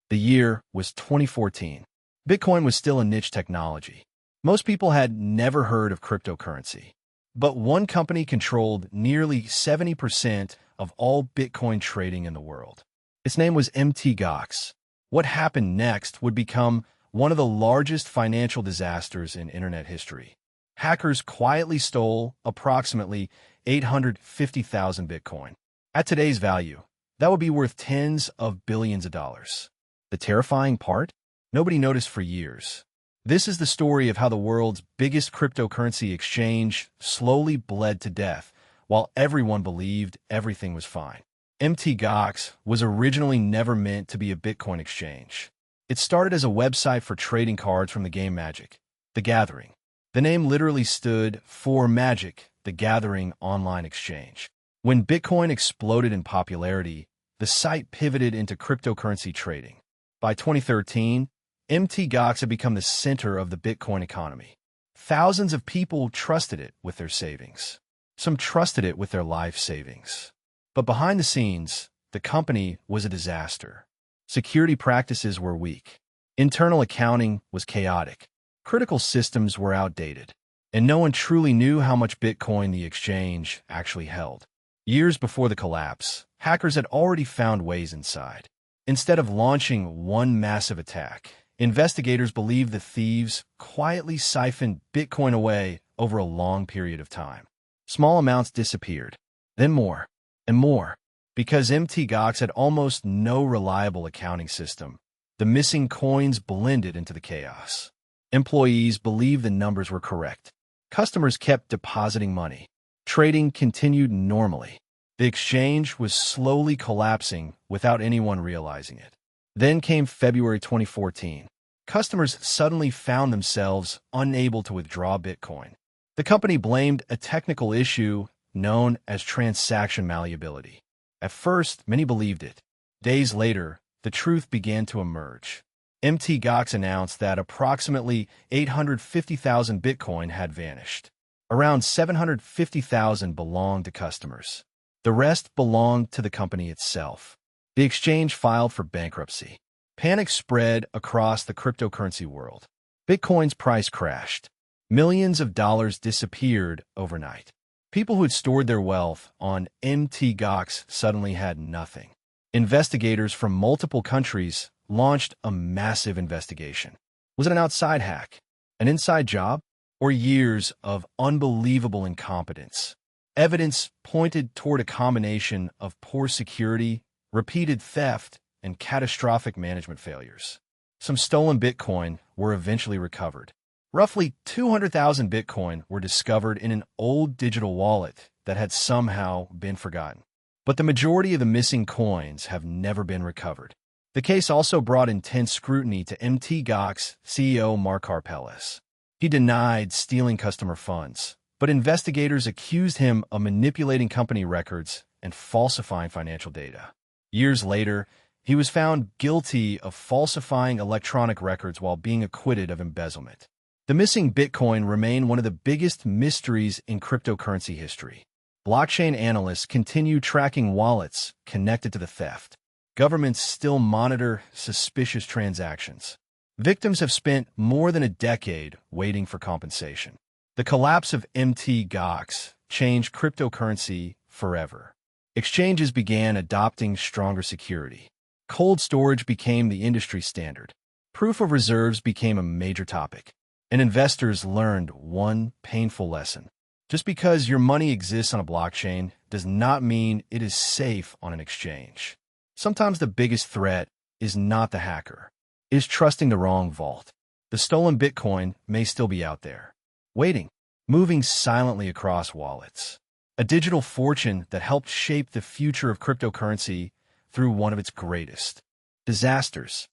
The year was 2014. Bitcoin was still a niche technology. Most people had never heard of cryptocurrency. But one company controlled nearly 70% of all Bitcoin trading in the world. Its name was Mt. Gox. What happened next would become one of the largest financial disasters in internet history. Hackers quietly stole approximately 850,000 Bitcoin. At today's value, that would be worth tens of billions of dollars. The terrifying part? Nobody noticed for years. This is the story of how the world's biggest cryptocurrency exchange slowly bled to death, while everyone believed everything was fine. Mt. Gox was originally never meant to be a Bitcoin exchange. It started as a website for trading cards from the game Magic: The Gathering. The name literally stood for Magic: The Gathering Online Exchange. When Bitcoin exploded in popularity, the site pivoted into cryptocurrency trading. By 2013, Mt. Gox had become the center of the Bitcoin economy. Thousands of people trusted it with their savings. Some trusted it with their life savings. But behind the scenes, the company was a disaster. Security practices were weak. Internal accounting was chaotic. Critical systems were outdated. And no one truly knew how much Bitcoin the exchange actually held. Years before the collapse, hackers had already found ways inside. Instead of launching one massive attack, investigators believe the thieves quietly siphoned Bitcoin away over a long period of time. Small amounts disappeared, then more and more. Because Mt. Gox had almost no reliable accounting system, the missing coins blended into the chaos. Employees believed the numbers were correct. Customers kept depositing money. Trading continued normally. The exchange was slowly collapsing without anyone realizing it. Then came February 2014. Customers suddenly found themselves unable to withdraw Bitcoin. The company blamed a technical issue known as transaction malleability. At first, many believed it. Days later, the truth began to emerge. Mt. Gox announced that approximately 850,000 Bitcoin had vanished. Around 750,000 belonged to customers. The rest belonged to the company itself. The exchange filed for bankruptcy. Panic spread across the cryptocurrency world. Bitcoin's price crashed. Millions of dollars disappeared overnight. People who had stored their wealth on Mt. Gox suddenly had nothing. Investigators from multiple countries launched a massive investigation. Was it an outside hack, an inside job, or years of unbelievable incompetence? Evidence pointed toward a combination of poor security, repeated theft, and catastrophic management failures. Some stolen Bitcoin were eventually recovered. Roughly 200,000 Bitcoin were discovered in an old digital wallet that had somehow been forgotten. But the majority of the missing coins have never been recovered. The case also brought intense scrutiny to Mt. Gox CEO Mark Karpeles. He denied stealing customer funds, but investigators accused him of manipulating company records and falsifying financial data. Years later, he was found guilty of falsifying electronic records while being acquitted of embezzlement. The missing Bitcoin remain one of the biggest mysteries in cryptocurrency history. Blockchain analysts continue tracking wallets connected to the theft. Governments still monitor suspicious transactions. Victims have spent more than a decade waiting for compensation. The collapse of Mt. Gox changed cryptocurrency forever. Exchanges began adopting stronger security. Cold storage became the industry standard. Proof of reserves became a major topic. And investors learned one painful lesson. Just because your money exists on a blockchain does not mean it is safe on an exchange. Sometimes the biggest threat is not the hacker. It is trusting the wrong vault. The stolen Bitcoin may still be out there, waiting, moving silently across wallets. A digital fortune that helped shape the future of cryptocurrency through one of its greatest disasters.